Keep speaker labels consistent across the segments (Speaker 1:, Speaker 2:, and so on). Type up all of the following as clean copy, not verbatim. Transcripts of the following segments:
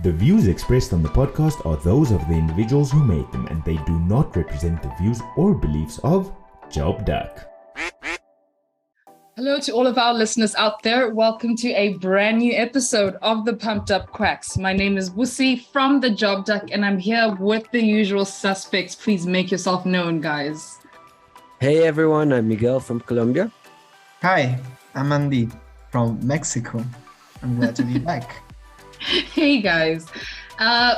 Speaker 1: The views expressed on the podcast are those of the individuals who made them, and they do not represent the views or beliefs of Job Duck.
Speaker 2: Hello to all of our listeners out there. Welcome to a brand new episode of the Pumped Up Quacks. My name is Wusi from the Job Duck, and I'm here with the usual suspects. Please make yourself known, guys.
Speaker 3: Hey everyone, I'm Miguel from Colombia.
Speaker 4: Hi, I'm Andy from Mexico. I'm glad to be back.
Speaker 2: Hey guys.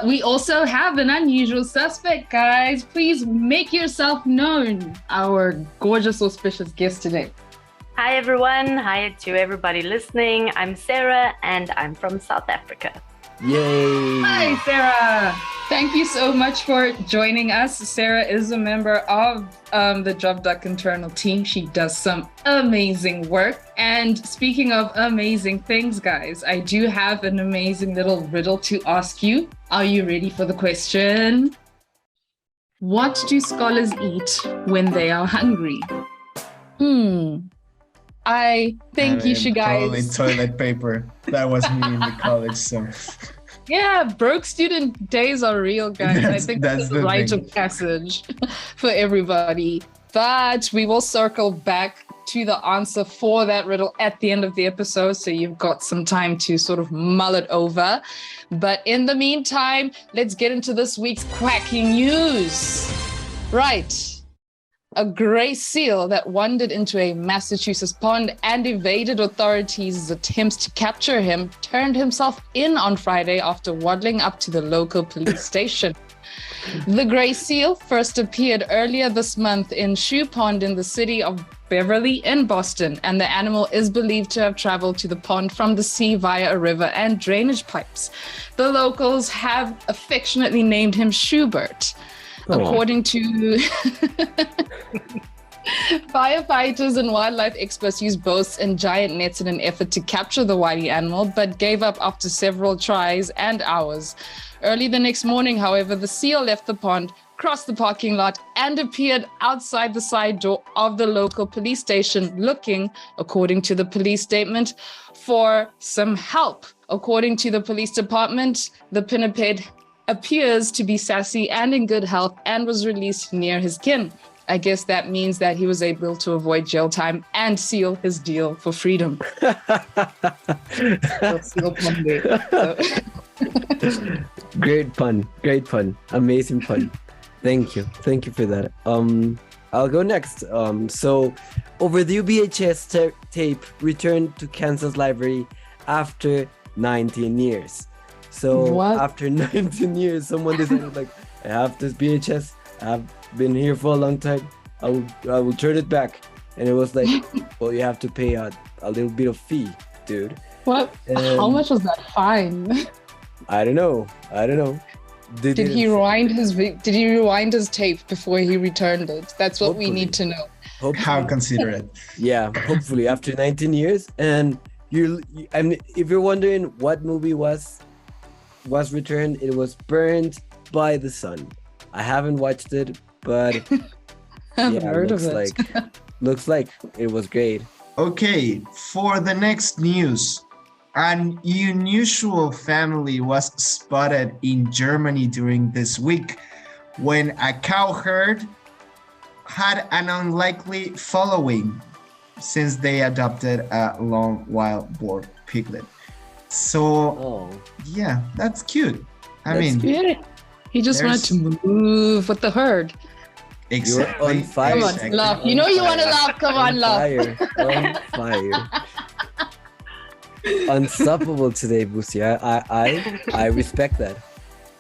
Speaker 2: We also have an unusual suspect, guys. Please make yourself known. Our gorgeous, auspicious guest today.
Speaker 5: Hi everyone. Hi to everybody listening. I'm Sarah and I'm from South Africa.
Speaker 3: Yay!
Speaker 2: Hi, Sarah. Thank you so much for joining us. Sarah is a member of the Job Duck internal team. She does some amazing work. And speaking of amazing things, guys, I do have an amazing little riddle to ask you. Are you ready for the question? What do scholars eat when they are hungry? I think you should, guys.
Speaker 4: Probably toilet paper. That was me in the college, so.
Speaker 2: Yeah, broke student days are real, guys. I think that's the rite of passage for everybody. But we will circle back to the answer for that riddle at the end of the episode, so you've got some time to sort of mull it over. But in the meantime, let's get into this week's quacky news. Right. A gray seal that wandered into a Massachusetts pond and evaded authorities' attempts to capture him turned himself in on Friday after waddling up to the local police station. The gray seal first appeared earlier this month in Shoe Pond in the city of Beverly in Boston, and the animal is believed to have traveled to the pond from the sea via a river and drainage pipes. The locals have affectionately named him Shoebert. According to firefighters and wildlife experts used boats and giant nets in an effort to capture the wily animal, but gave up after several tries and hours. Early the next morning, however, the seal left the pond, crossed the parking lot, and appeared outside the side door of the local police station, looking, according to the police statement, for some help. According to the police department, the pinniped appears to be sassy and in good health and was released near his kin. I guess that means that he was able to avoid jail time and seal his deal for freedom.
Speaker 3: Great pun, amazing pun. Thank you for that. I'll go next. So overdue VHS tape returned to Kansas Library after 19 years. So after 19 years, someone decided, like, I have this VHS. I've been here for a long time. I will turn it back. And it was like, well, you have to pay a little bit of fee, dude.
Speaker 2: What? How much was that fine?
Speaker 3: I don't know.
Speaker 2: Did he rewind his tape before he returned it? That's what we need to know.
Speaker 3: Hopefully.
Speaker 4: How considerate.
Speaker 3: Yeah, hopefully after 19 years. And if you're wondering what movie was returned, it was Burned by the Sun. I haven't watched it, but looks like it was great.
Speaker 4: Okay, for the next news, an unusual family was spotted in Germany during this week when a cow herd had an unlikely following since they adopted a long wild boar piglet. So, yeah, that's cute. I mean,
Speaker 2: he just wanted to move with the herd.
Speaker 4: Exactly.
Speaker 3: You're on fire.
Speaker 2: Come on, laugh. You know you want to laugh. Come on, laugh.
Speaker 3: On fire. Unstoppable today, Busi. I respect that.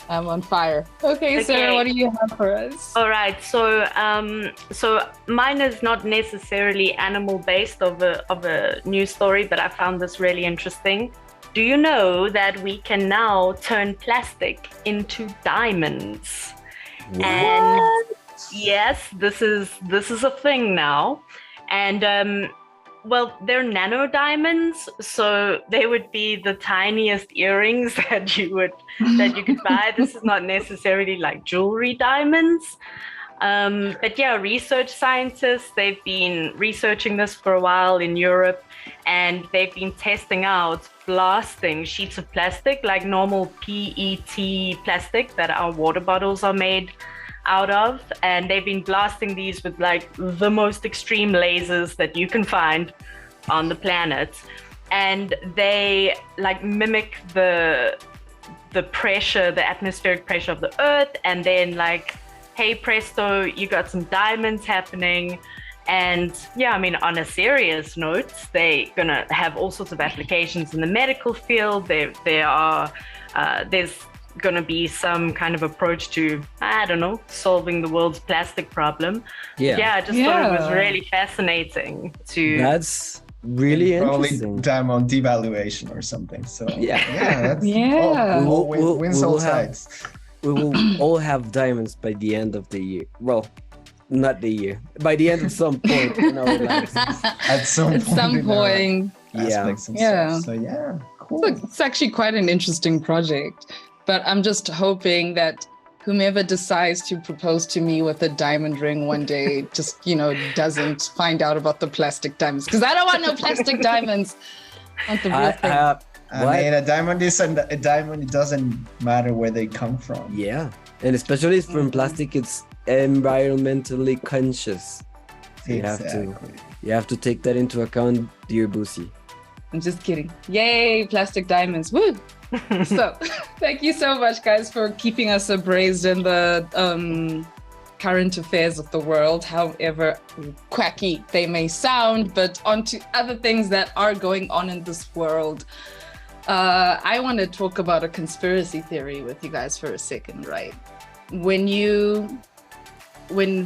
Speaker 2: I'm on fire. Okay, Sarah, what do you have for us?
Speaker 5: All right. So mine is not necessarily animal based of a news story, but I found this really interesting. Do you know that we can now turn plastic into diamonds?
Speaker 3: What?
Speaker 5: And yes, this is a thing now. And well, they're nano diamonds, so they would be the tiniest earrings that you could buy. This is not necessarily like jewelry diamonds. But yeah, research scientists, they've been researching this for a while in Europe, and they've been testing out blasting sheets of plastic, like normal PET plastic that our water bottles are made out of. And they've been blasting these with like the most extreme lasers that you can find on the planet. And they like mimic the pressure, the atmospheric pressure of the earth. And then like, hey presto, you got some diamonds happening. And yeah, I mean, on a serious note, they're gonna have all sorts of applications in the medical field. There's gonna be some kind of approach to, I don't know, solving the world's plastic problem. Yeah, I just thought it was really fascinating to.
Speaker 3: That's really interesting.
Speaker 4: Diamond devaluation or something. So
Speaker 2: that's
Speaker 4: wins all sides.
Speaker 3: We will all have diamonds by the end of the year. Well, not the year. By the end of some point in our lives.
Speaker 4: At some point.
Speaker 3: Yeah.
Speaker 4: So yeah, cool.
Speaker 2: It's actually quite an interesting project. But I'm just hoping that whomever decides to propose to me with a diamond ring one day just, doesn't find out about the plastic diamonds. Because I don't want no plastic diamonds. I want the real thing.
Speaker 4: I mean, a diamond isn't a diamond. It doesn't matter where they come from.
Speaker 3: Yeah. And especially from plastic, it's environmentally conscious. So you have to take that into account, dear Boosie.
Speaker 2: I'm just kidding. Yay, plastic diamonds. Woo! So thank you so much, guys, for keeping us abreast in the current affairs of the world, however quacky they may sound. But on to other things that are going on in this world. I want to talk about a conspiracy theory with you guys for a second, right? When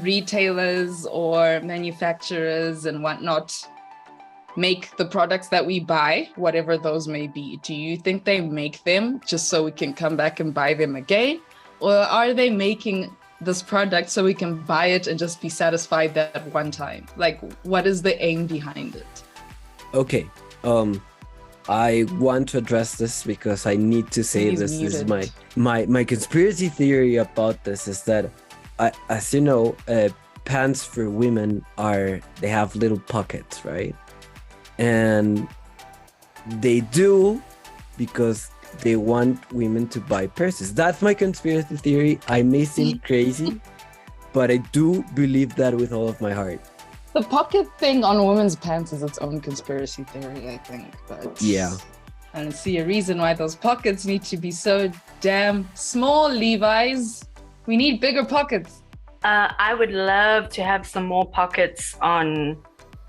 Speaker 2: retailers or manufacturers and whatnot make the products that we buy, whatever those may be, do you think they make them just so we can come back and buy them again? Or are they making this product so we can buy it and just be satisfied that one time? Like, what is the aim behind it?
Speaker 3: Okay. I want to address this because I need to say this is my conspiracy theory about this is that, as you know, pants for women they have little pockets, right? And they do because they want women to buy purses. That's my conspiracy theory. I may seem crazy, but I do believe that with all of my heart.
Speaker 2: The pocket thing on women's pants is its own conspiracy theory, I think. But
Speaker 3: yeah,
Speaker 2: I don't see a reason why those pockets need to be so damn small, Levi's. We need bigger pockets.
Speaker 5: I would love to have some more pockets on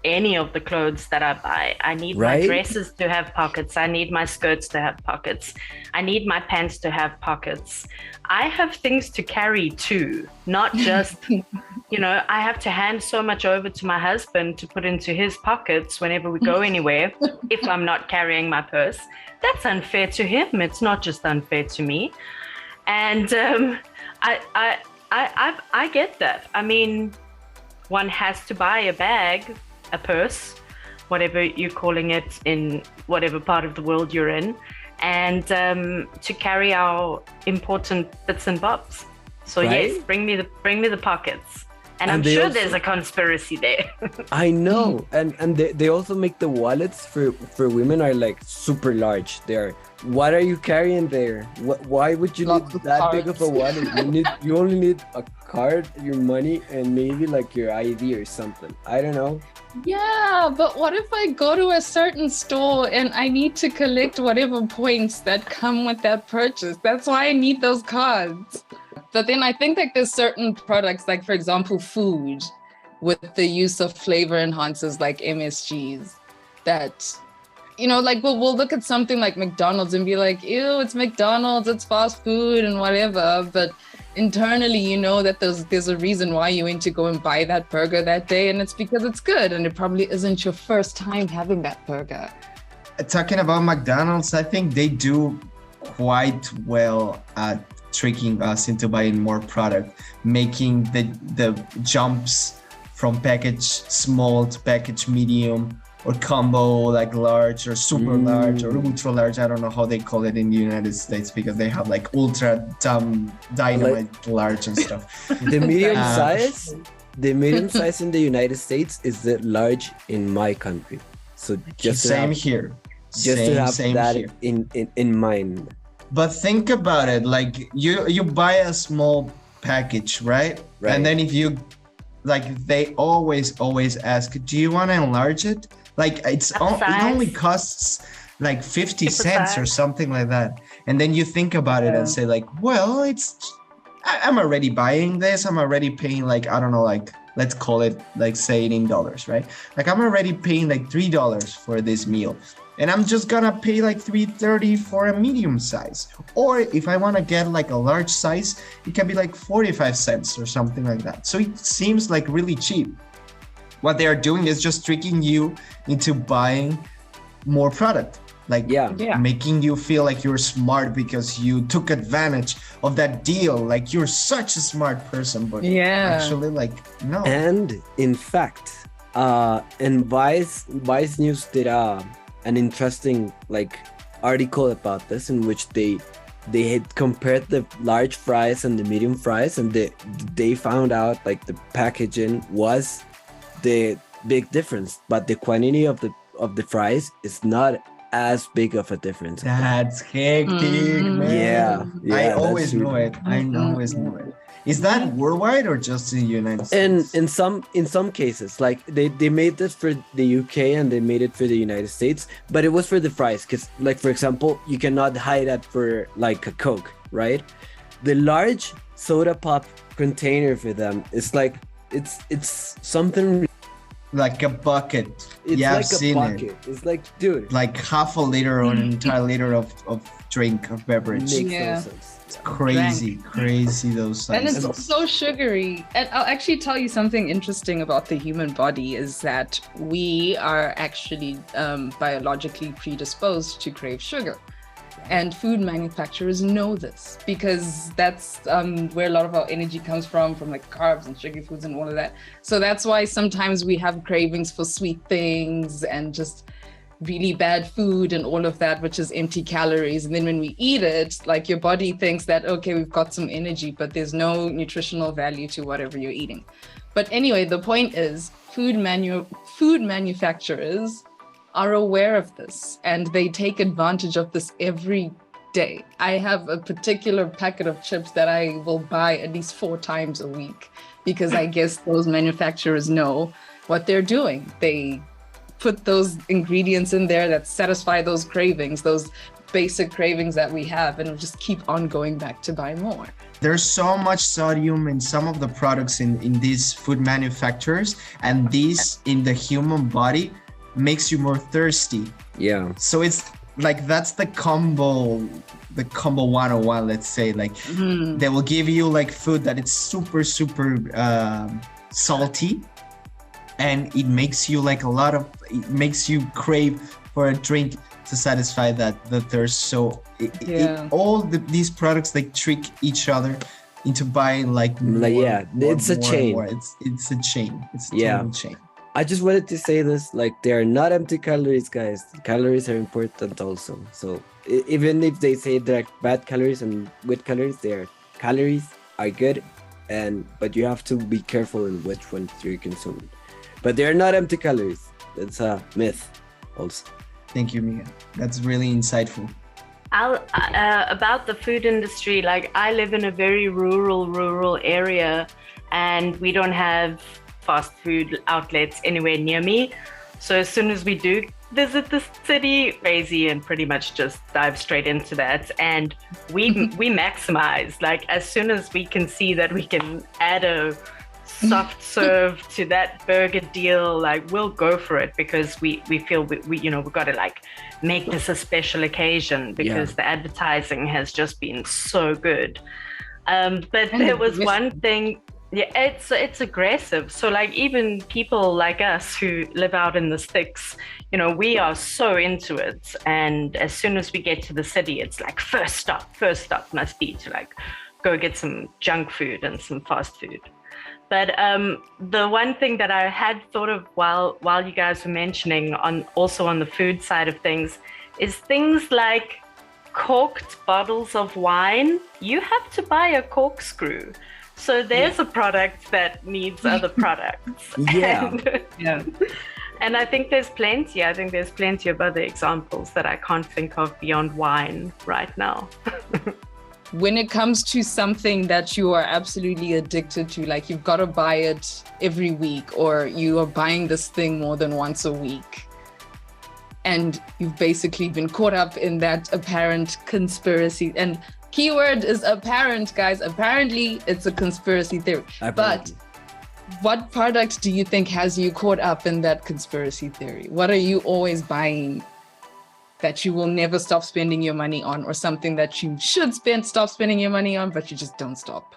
Speaker 5: any of the clothes that I buy. I need my dresses to have pockets. I need my skirts to have pockets. I need my pants to have pockets. I have things to carry too, not just, I have to hand so much over to my husband to put into his pockets whenever we go anywhere if I'm not carrying my purse. That's unfair to him. It's not just unfair to me. And I get that. I mean, one has to buy a bag, a purse, whatever you're calling it in whatever part of the world you're in, and to carry our important bits and bobs. So yes, bring me the pockets. And I'm sure there's a conspiracy there.
Speaker 3: I know. And they also make the wallets for women are like super large. What are you carrying there? Why would you need that big of a wallet? You only need a card, your money, and maybe like your ID or something. I don't know.
Speaker 2: Yeah, but what if I go to a certain store and I need to collect whatever points that come with that purchase? That's why I need those cards. But then I think like there's certain products, like for example, food with the use of flavor enhancers like MSGs that, like we'll look at something like McDonald's and be like, ew, it's McDonald's, it's fast food and whatever. But internally, that there's a reason why you went to go and buy that burger that day, and it's because it's good, and it probably isn't your first time having that burger.
Speaker 4: Talking about McDonald's, I think they do quite well at tricking us into buying more product, making the jumps from package small to package medium or combo like large or super large or ultra large. I don't know how they call it in the United States because they have like ultra dynamite large and stuff.
Speaker 3: The medium size in the United States is the large in my country. So just
Speaker 4: same here.
Speaker 3: Just to have that
Speaker 4: here.
Speaker 3: in mind.
Speaker 4: But think about it, like you buy a small package, right? And then if you like, they always ask, do you want to enlarge it? Like it only costs like 50 cents or something like that. And then you think about it and say like, well, I'm already buying this. I'm already paying like, I don't know, like let's call it like say $18, right? Like I'm already paying like $3 for this meal. And I'm just gonna pay like $3.30 for a medium size. Or if I wanna get like a large size, it can be like 45 cents or something like that. So it seems like really cheap. What they are doing is just tricking you into buying more product. Like making you feel like you're smart because you took advantage of that deal. Like you're such a smart person, but actually like, no.
Speaker 3: And in fact, and Vice News did an interesting like article about this, in which they had compared the large fries and the medium fries, and they found out like the packaging was the big difference, but the quantity of the fries is not as big of a difference.
Speaker 4: That's hectic, man.
Speaker 3: Yeah,
Speaker 4: I always knew it. I always knew it. Is that worldwide or just in the United States?
Speaker 3: In some cases, like they made this for the UK and they made it for the United States, but it was for the fries, because like for example, you cannot hide that for like a Coke, right? The large soda pop container for them is like it's something
Speaker 4: like a bucket.
Speaker 3: It's
Speaker 4: yeah,
Speaker 3: like
Speaker 4: I've seen
Speaker 3: a bucket. It's like, dude,
Speaker 4: like half a liter or an entire liter of drink, of beverage.
Speaker 3: Makes no sense.
Speaker 4: It's crazy those sizes.
Speaker 2: And it's so sugary. And I'll actually tell you something interesting about the human body is that we are actually biologically predisposed to crave sugar. And food manufacturers know this because that's where a lot of our energy comes from like carbs and sugar foods and all of that. So that's why sometimes we have cravings for sweet things and just really bad food and all of that, which is empty calories. And then when we eat it, like your body thinks that, okay, we've got some energy, but there's no nutritional value to whatever you're eating. But anyway, the point is food manufacturers are aware of this and they take advantage of this every day. I have a particular packet of chips that I will buy at least 4 times a week because I guess those manufacturers know what they're doing. They put those ingredients in there that satisfy those cravings, those basic cravings that we have, and we'll just keep on going back to buy more.
Speaker 4: There's so much sodium in some of the products in these food manufacturers, and these in the human body makes you more thirsty.
Speaker 3: Yeah.
Speaker 4: So it's like that's the combo 101, let's say. Like they will give you like food that it's super salty, and it makes you like it makes you crave for a drink to satisfy the thirst. So these products like trick each other into buying like more,
Speaker 3: it's a chain.
Speaker 4: It's a chain. It's a total chain.
Speaker 3: I just wanted to say this, like they are not empty calories, guys. Calories are important also. So even if they say they're bad calories and good calories, calories are good, but you have to be careful in which ones you're consuming. But they're not empty calories. That's a myth also.
Speaker 4: Thank you, Mia. That's really insightful.
Speaker 5: About the food industry, like I live in a very rural area, and we don't have fast food outlets anywhere near me. So as soon as we do visit the city, crazy and pretty much just dive straight into that. And we maximize, like as soon as we can see that we can add a soft serve to that burger deal, like we'll go for it because we feel we we've got to like make this a special occasion because the advertising has just been so good. But there was one thing. Yeah, it's aggressive. So like even people like us who live out in the sticks, we are so into it. And as soon as we get to the city, it's like first stop must be to like go get some junk food and some fast food. But the one thing that I had thought of while you guys were mentioning on the food side of things is things like corked bottles of wine. You have to buy a corkscrew. So there's a product that needs other products.
Speaker 3: Yeah.
Speaker 5: And I think there's plenty. I think there's plenty of other examples that I can't think of beyond wine right now.
Speaker 2: When it comes to something that you are absolutely addicted to, like you've got to buy it every week, or you are buying this thing more than once a week, and you've basically been caught up in that apparent conspiracy. And keyword is apparent, guys. Apparently, it's a conspiracy theory. But what product do you think has you caught up in that conspiracy theory? What are you always buying that you will never stop spending your money on, or something that you should stop spending your money on, but you just don't stop?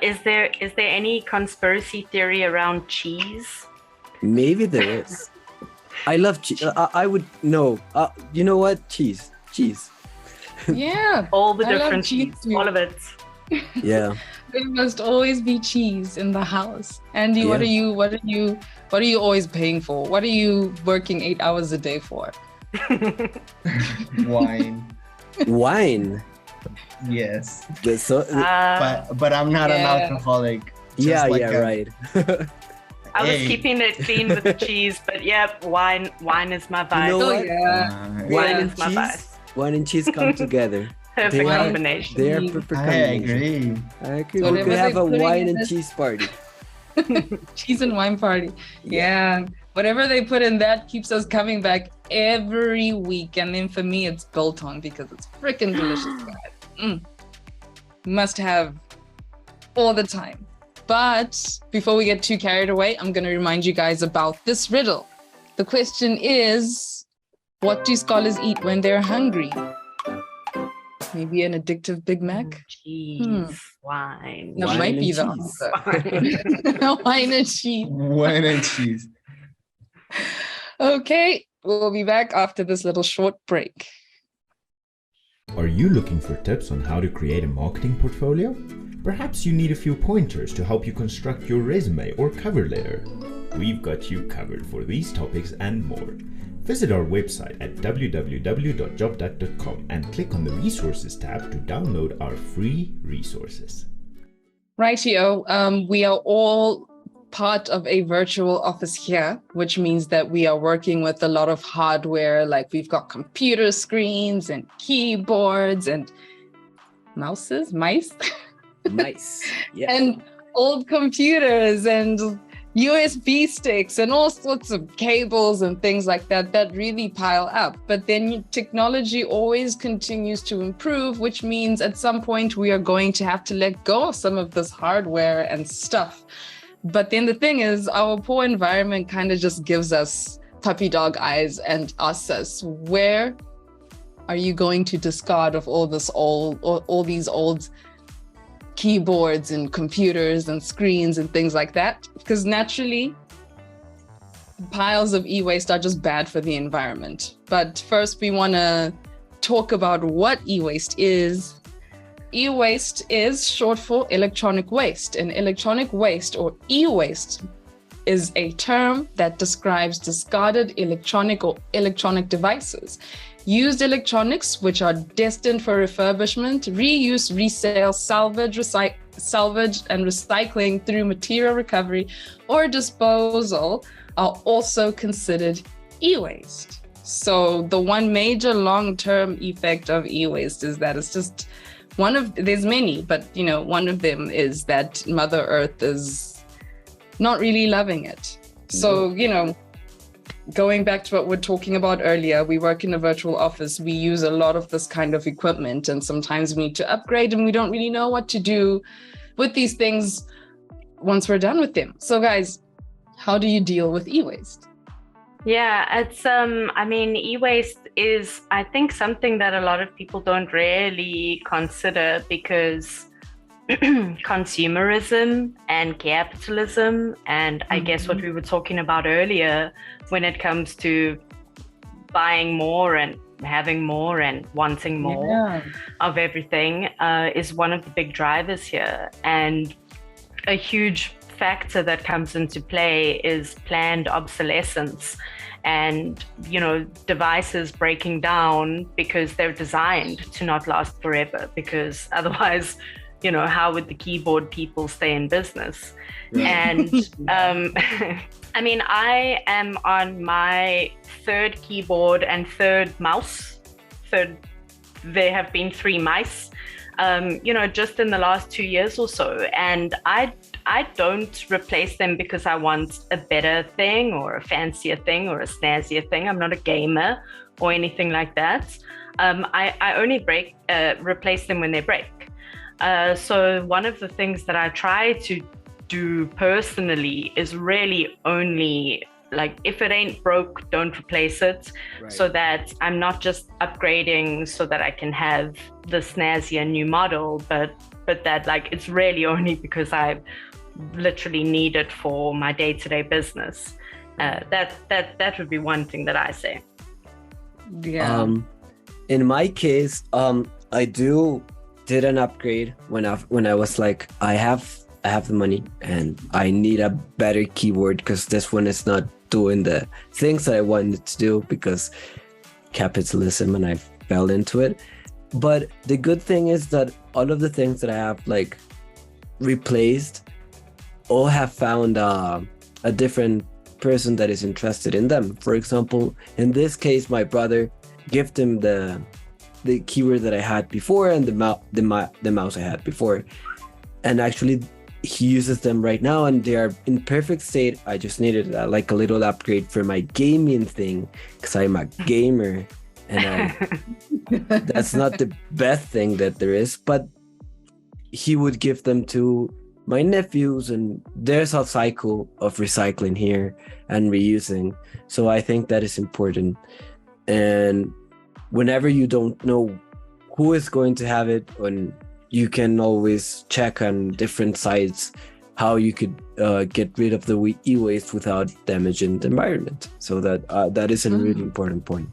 Speaker 5: Is there any conspiracy theory around cheese?
Speaker 3: Maybe there is. I love cheese. I would know. You know what? Cheese.
Speaker 2: Yeah.
Speaker 5: All the different cheese, all of it.
Speaker 3: Yeah.
Speaker 2: There must always be cheese in the house. Andy, yeah. What are you always paying for? What are you working 8 hours a day for? Wine. Yes.
Speaker 4: But I'm not an alcoholic.
Speaker 3: Right.
Speaker 5: I was keeping it clean with the cheese, but wine is my vibe.
Speaker 3: You know
Speaker 5: what? Wine is my vibe.
Speaker 3: Wine and cheese come together.
Speaker 5: Perfect combination.
Speaker 3: They are perfect combination. I agree.
Speaker 2: So
Speaker 3: we could have a wine and cheese party.
Speaker 2: Cheese and wine party. Yeah. Whatever they put in that keeps us coming back every week. And then for me, it's biltong because it's freaking delicious, guys. Must have all the time. But before we get too carried away, I'm going to remind you guys about this riddle. The question is, what do scholars eat when they're hungry? Maybe an addictive Big Mac?
Speaker 5: Cheese, wine.
Speaker 2: That might be the answer. Wine and cheese.
Speaker 4: Wine and cheese.
Speaker 2: Okay, we'll be back after this little short break.
Speaker 1: Are you looking for tips on how to create a marketing portfolio? Perhaps you need a few pointers to help you construct your resume or cover letter. We've got you covered for these topics and more. Visit our website at www.jobduck.com and click on the Resources tab to download our free resources.
Speaker 2: Rightio, we are all part of a virtual office here, which means that we are working with a lot of hardware, like we've got computer screens and keyboards and mice,
Speaker 3: yeah.
Speaker 2: And old computers and USB sticks and all sorts of cables and things like that really pile up. But then technology always continues to improve, which means at some point we are going to have to let go of some of this hardware and stuff. But then the thing is, our poor environment kind of just gives us puppy dog eyes and asks us, where are you going to discard of all these old keyboards and computers and screens and things like that? Because naturally, piles of e-waste are just bad for the environment. But first, we want to talk about what e-waste is. E-waste is short for electronic waste, and electronic waste, or e-waste, is a term that describes discarded electronic devices. Used electronics, which are destined for refurbishment, reuse, resale, salvage, and recycling through material recovery or disposal, are also considered e-waste. So the one major long-term effect of e-waste is that it's just there's many, but one of them is that Mother Earth is not really loving it. So, going back to what we're talking about earlier, we work in a virtual office. We use a lot of this kind of equipment, and sometimes we need to upgrade and we don't really know what to do with these things once we're done with them. So guys, how do you deal with e-waste?
Speaker 5: Yeah, it's e-waste is, I think, something that a lot of people don't really consider because consumerism and capitalism, and I guess what we were talking about earlier when it comes to buying more and having more and wanting more of everything is one of the big drivers here. And a huge factor that comes into play is planned obsolescence and devices breaking down because they're designed to not last forever, because otherwise how would the keyboard people stay in business? And I mean, I am on my third keyboard and third mouse. There have been 3 mice, just in the last 2 years or so. And I don't replace them because I want a better thing or a fancier thing or a snazzier thing. I'm not a gamer or anything like that. I only replace them when they break. So one of the things that I try to do personally is really only, like, if it ain't broke, don't replace it. Right. So that I'm not just upgrading so that I can have the snazzier new model, but that, like, it's really only because I literally need it for my day-to-day business. That would be one thing that I say.
Speaker 2: Yeah.
Speaker 3: In my case, I did an upgrade when I was like, I have the money and I need a better keyboard because this one is not doing the things that I wanted to do because capitalism, and I fell into it. But the good thing is that all of the things that I have like replaced all have found a different person that is interested in them. For example, in this case, my brother gave him the keyboard that I had before and the mouse I had before, and actually he uses them right now and they are in perfect state. I just needed a little upgrade for my gaming thing because I'm a gamer, and that's not the best thing that there is, but he would give them to my nephews, and there's a cycle of recycling here and reusing. So I think that is important. And whenever you don't know who is going to have it, and you can always check on different sites how you could get rid of the e-waste without damaging the environment. So that is a really important point.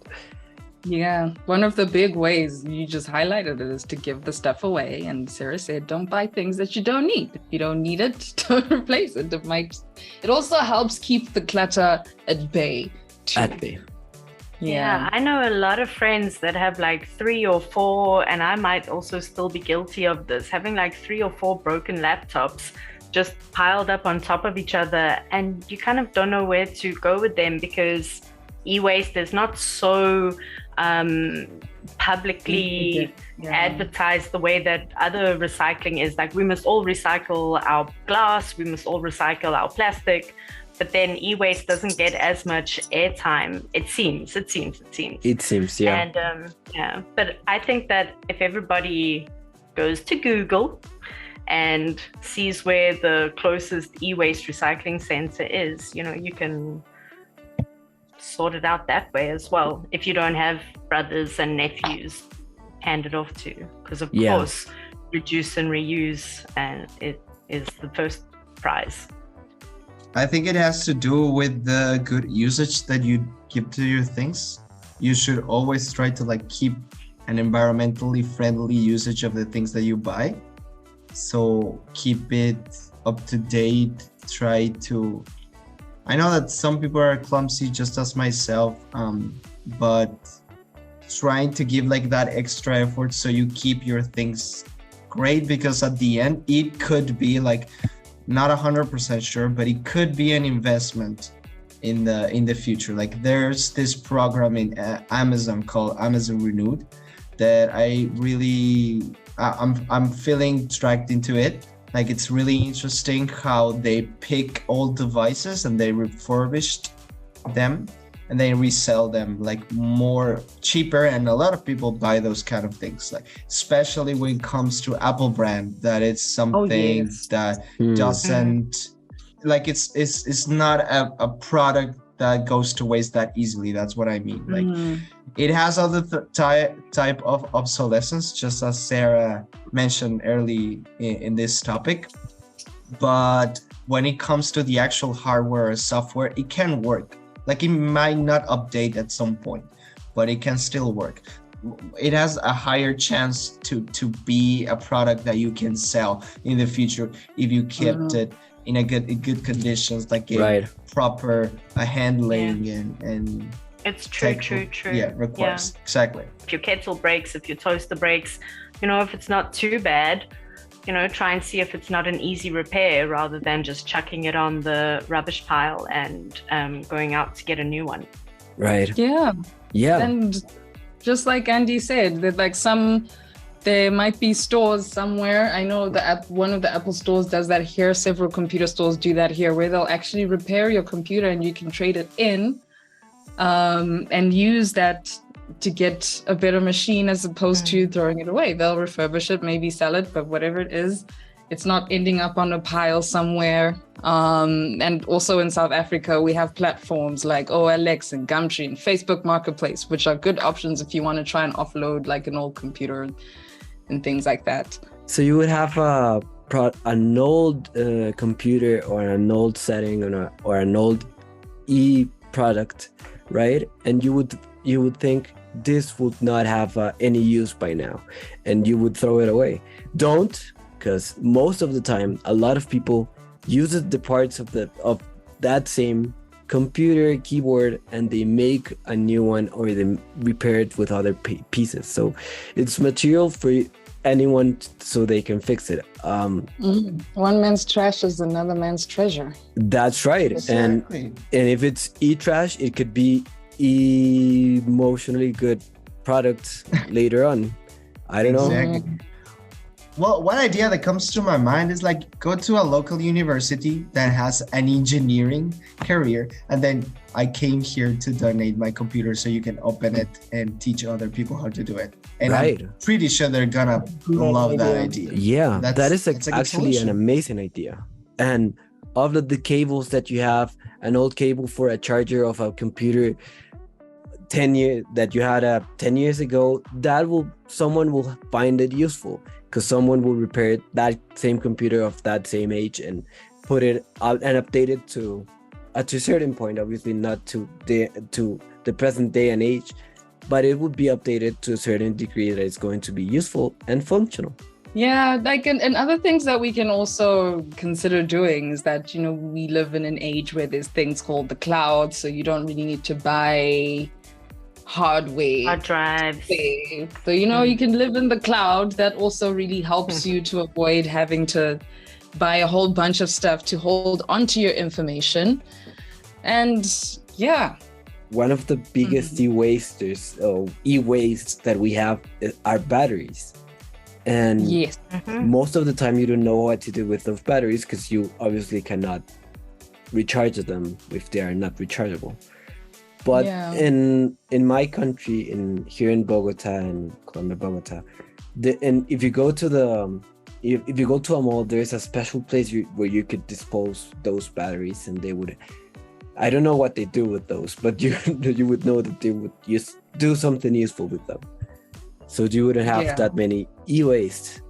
Speaker 2: Yeah, one of the big ways you just highlighted it is to give the stuff away. And Sarah said, don't buy things that you don't need. If you don't need it, don't replace it. It also helps keep the clutter at bay too.
Speaker 3: At bay.
Speaker 5: Yeah, I know a lot of friends that have like 3 or 4, and I might also still be guilty of this, having like 3 or 4 broken laptops just piled up on top of each other, and you kind of don't know where to go with them because e-waste is not so publicly advertised the way that other recycling is. Like, we must all recycle our glass, we must all recycle our plastic. But then e-waste doesn't get as much airtime. It seems, yeah. And but I think that if everybody goes to Google and sees where the closest e-waste recycling center is, you can sort it out that way as well. If you don't have brothers and nephews, hand it off to, because of course, reduce and reuse, and it is the first prize.
Speaker 4: I think it has to do with the good usage that you give to your things. You should always try to keep an environmentally friendly usage of the things that you buy. So keep it up to date. I know that some people are clumsy, just as myself, but trying to give that extra effort so you keep your things great, because at the end it could be not 100% sure, but it could be an investment in the future. There's this program in Amazon called Amazon Renewed that I'm feeling dragged into it. It's really interesting how they pick old devices and they refurbished them and they resell them more cheaper, and a lot of people buy those kind of things, especially when it comes to Apple brand, that it's something that doesn't it's not a product that goes to waste that easily. That's what I mean. It has other type of obsolescence, just as Sarah mentioned early in this topic, but when it comes to the actual hardware or software, it can work. It might not update at some point, but it can still work. It has a higher chance to be a product that you can sell in the future if you kept it in good conditions, proper handling and
Speaker 5: it's true.
Speaker 4: Yeah, requires exactly.
Speaker 5: If your kettle breaks, if your toaster breaks, if it's not too bad, try and see if it's not an easy repair rather than just chucking it on the rubbish pile and going out to get a new one.
Speaker 3: Right.
Speaker 2: Yeah.
Speaker 3: Yeah.
Speaker 2: And just like Andy said, that like there might be stores somewhere. I know one of the Apple stores does that here. Several computer stores do that here, where they'll actually repair your computer and you can trade it in and use that to get a better machine as opposed to throwing it away. They'll refurbish it, maybe sell it, but whatever it is, it's not ending up on a pile somewhere. And also in South Africa, we have platforms like OLX and Gumtree and Facebook Marketplace, which are good options if you want to try and offload like an old computer and things like that.
Speaker 3: So you would have an old computer or an old setting or an old product, right? And you would think this would not have any use by now, and you would throw it away. Don't, because most of the time, a lot of people use the parts of that same computer, keyboard, and they make a new one or they repair it with other pieces. So it's material for anyone so they can fix it.
Speaker 2: One man's trash is another man's treasure.
Speaker 3: That's right.
Speaker 4: Exactly.
Speaker 3: And if it's e-trash, it could be emotionally good product later on. I don't know.
Speaker 4: Well, one idea that comes to my mind is like go to a local university that has an engineering career, and then I came here to donate my computer so you can open it and teach other people how to do it. And I'm pretty sure they're gonna love that idea.
Speaker 3: Yeah, that is actually an amazing idea. And of the cables that you have, an old cable for a charger of a computer 10 years that you had 10 years ago, someone will find it useful, because someone will repair that same computer of that same age and put it out and update it to a certain point, obviously not to the present day and age, but it would be updated to a certain degree that it's going to be useful and functional.
Speaker 2: Yeah, like and other things that we can also consider doing is that, we live in an age where there's things called the cloud, so you don't really need to buy hard
Speaker 5: drives.
Speaker 2: So, you can live in the cloud. That also really helps you to avoid having to buy a whole bunch of stuff to hold onto your information. And yeah.
Speaker 3: One of the biggest e-waste that we have are batteries. And
Speaker 2: yes.
Speaker 3: Most of the time you don't know what to do with those batteries because you obviously cannot recharge them if they are not rechargeable. But in my country, here in Bogota and Colombia, Bogota, and if you go to if you go to a mall, there is a special place where you could dispose those batteries, and they would. I don't know what they do with those, but you would know that they would do something useful with them. So you wouldn't have that many e-waste,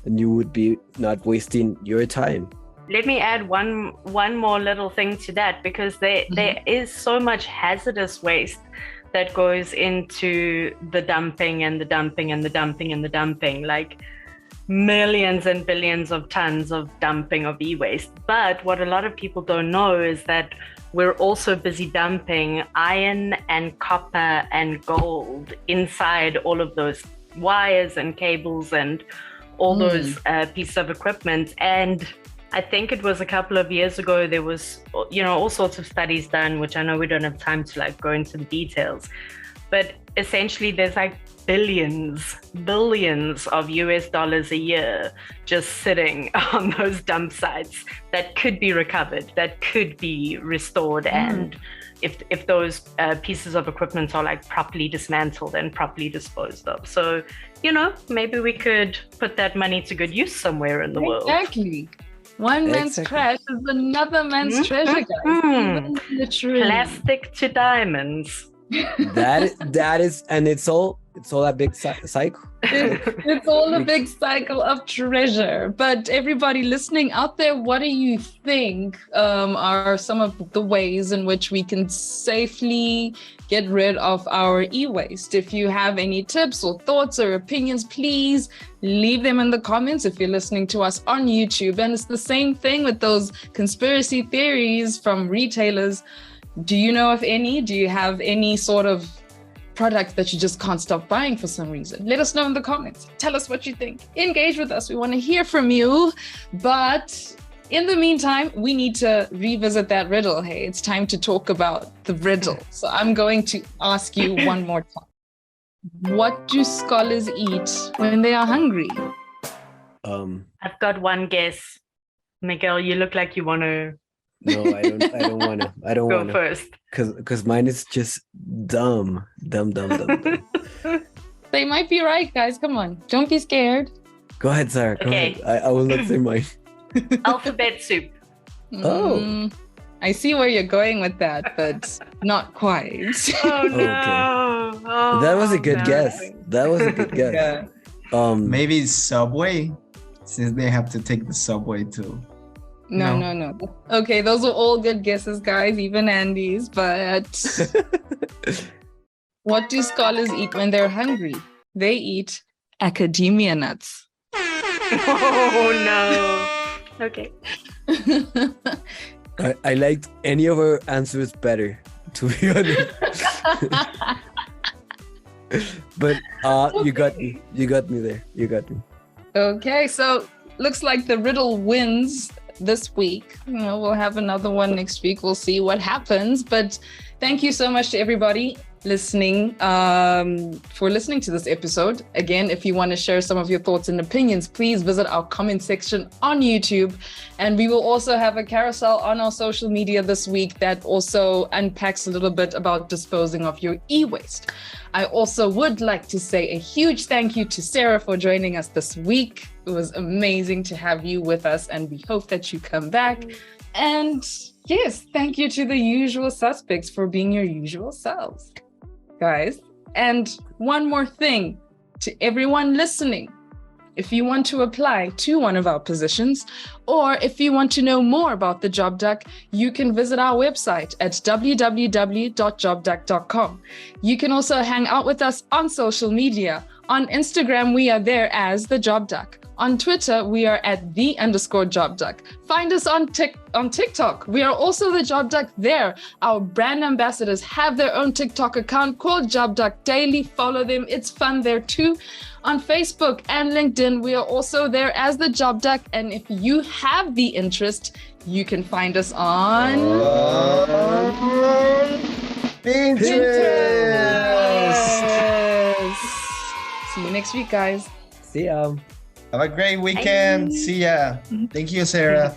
Speaker 3: and you would be not wasting your time.
Speaker 5: Let me add one more little thing to that, because there is so much hazardous waste that goes into the dumping and the dumping and the dumping and the dumping, like millions and billions of tons of dumping of e-waste. But what a lot of people don't know is that we're also busy dumping iron and copper and gold inside all of those wires and cables and all those pieces of equipment. And I think it was a couple of years ago, there was, all sorts of studies done, which I know we don't have time to go into the details, but essentially there's like billions of US dollars a year just sitting on those dump sites that could be recovered, that could be restored. And if those pieces of equipment are properly dismantled and properly disposed of. So, maybe we could put that money to good use somewhere in the world.
Speaker 2: Exactly. One man's trash is another man's treasure, guys. Literally.
Speaker 5: Plastic to diamonds.
Speaker 3: That is, and it's all a big cycle.
Speaker 2: It's all a big cycle of treasure. But everybody listening out there, what do you think are some of the ways in which we can safely get rid of our e-waste? If you have any tips or thoughts or opinions, please leave them in the comments if you're listening to us on YouTube. And it's the same thing with those conspiracy theories from retailers. Do you know of any? Do you have any sort of product that you just can't stop buying for some reason? Let us know in the comments. Tell us what you think. Engage with us. We want to hear from you. But in the meantime, we need to revisit that riddle. Hey, it's time to talk about the riddle. So I'm going to ask you one more time. What do scholars eat when they are hungry?
Speaker 5: I've got one guess. Miguel, you look like you want to.
Speaker 3: No, I don't want to. I don't want to.
Speaker 5: Go first.
Speaker 3: Because mine is just dumb.
Speaker 2: They might be right, guys. Come on. Don't be scared.
Speaker 3: Go ahead, Sarah. Go ahead. I will not say mine.
Speaker 5: Alphabet soup.
Speaker 3: Oh.
Speaker 2: I see where you're going with that, but not quite.
Speaker 5: Oh, no.
Speaker 3: Okay. That was a good guess. That was a good guess.
Speaker 2: Yeah.
Speaker 4: Maybe Subway, since they have to take the subway too.
Speaker 2: No. Okay, those are all good guesses, guys, even Andy's. But what do scholars eat when they're hungry? They eat academia nuts.
Speaker 5: Oh, no. Okay.
Speaker 3: I liked any of our answers better, to be honest. But you got me. You got me there. You got me.
Speaker 2: Okay, so looks like the riddle wins this week. We'll have another one next week. We'll see what happens. But thank you so much to everybody listening for listening to this episode. Again, if you want to share some of your thoughts and opinions, please visit our comment section on YouTube. And we will also have a carousel on our social media this week that also unpacks a little bit about disposing of your e-waste. I also would like to say a huge thank you to Sarah for joining us this week. It was amazing to have you with us, and we hope that you come back. And yes, thank you to the usual suspects for being your usual selves, guys. And one more thing to everyone listening. If you want to apply to one of our positions, or if you want to know more about the Job Duck, you can visit our website at www.jobduck.com. You can also hang out with us on social media. On Instagram, we are there as the Job Duck. On Twitter, we are at @the_JobDuck. Find us on TikTok. We are also the Job Duck there. Our brand ambassadors have their own TikTok account called Job Duck Daily. Follow them. It's fun there too. On Facebook and LinkedIn, we are also there as the Job Duck. And if you have the interest, you can find us on Pinterest. See you next week, guys.
Speaker 3: See ya.
Speaker 4: Have a great weekend.
Speaker 5: Bye.
Speaker 4: See ya. Thank you, Sarah.